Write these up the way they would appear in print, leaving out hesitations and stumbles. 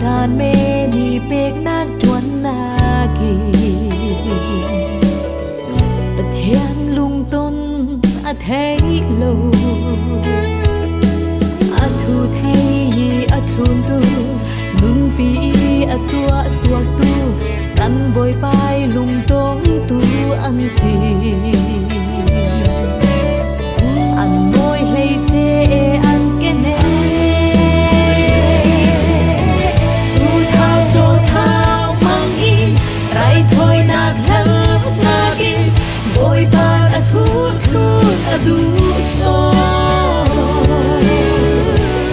đàn mê ni bếc nát chuan na kỳ bật thiên lung tôn thấy lâu thu thấy thun tu nung pi tua suak tu tan bồi bay lung tôn tu ăn gì ăn môi lấy chê ăn cái nè tu thao cho thao mang in rai thôi nạc lăng nạc in bồi bay thu du so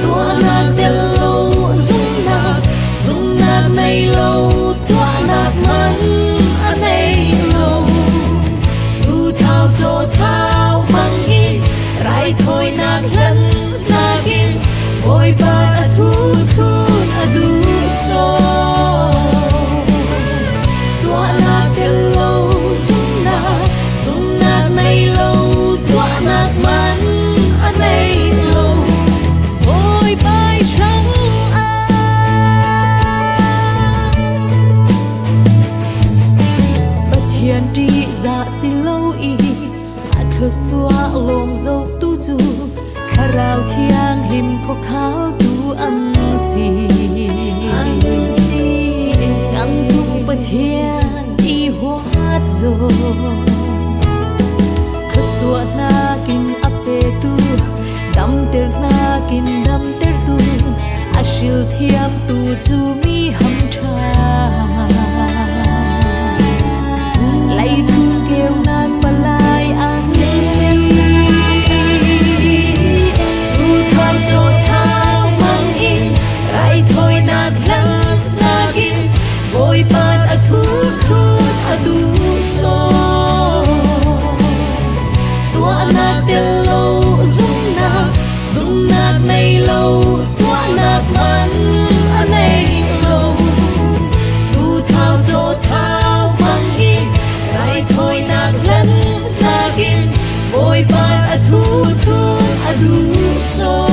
tua nạc del lâu dung nạc này lâu tua nạc man anh này lâu tu thao cho thao mang in rai thôi nạc lăng nạc in bồi bay thu du so tua nạc del lâu dung nạc này lâu tua nạc man anh này lâu bồi bay trắng bất thiên tri dạ xin lâu y khờ xóa lồng dâu tu chu khá rào thiang lim khóc tháo tu ăn gì căng chung bất thiên y hóa rồi khờ xóa na kinh áp tê tu đâm tê na kinh đâm tê tu ashil thiam tu chu mi hâm tra lấy thương kêu nan và lai an si tu thao cho thao mang in rai thôi nạc lăng nạc in bồi ban thu du so tua nạc tel lâu dung nạc này lâu tua nạc man anh này lâu tu thao cho thao mang in rai thôi nạc lăng nạc in bồi ban thu du so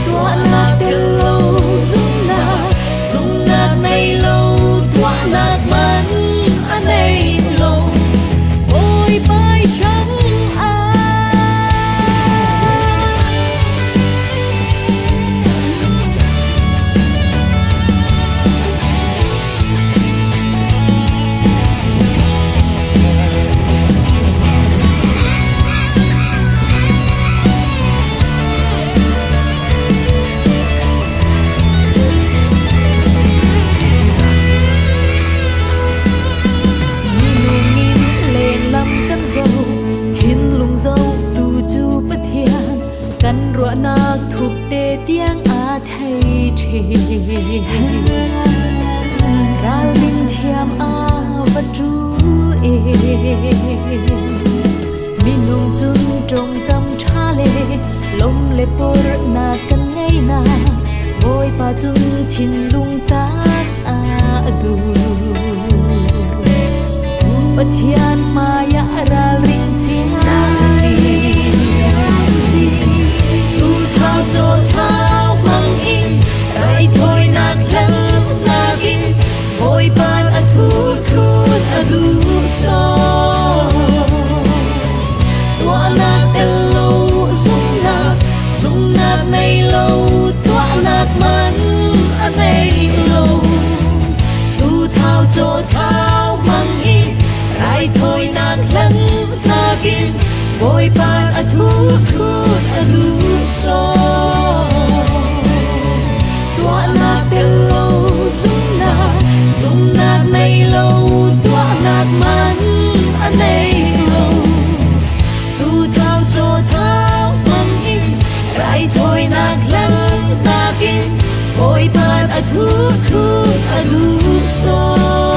tua nạc tel lâu dung nạc này lâu tua nạc man anh này lâu bồi bay trắng nạc thuộc tê tiếng á thầy trề ra linh thiam á vật ru ê mi nung chung trong tâm cha lê lom lê por na kan ngay na voi pa chung thin lung tak a du bất thian maya ra linh thiam thao cho thao mang in rai thôi nạc lăng nạc in bồi ban thu du so tua nạc tel lâu dung nạc này lâu tua nạc man anh này lâu tu thao cho thao mang in rai thôi nạc lăng nạc in bồi ban thu du so tua nạc tel lâu dung nạc này lâu tua nạc man anh này lâu tu thao cho thao mang in rai thôi nạc lăng nạc in bồi ban thu du so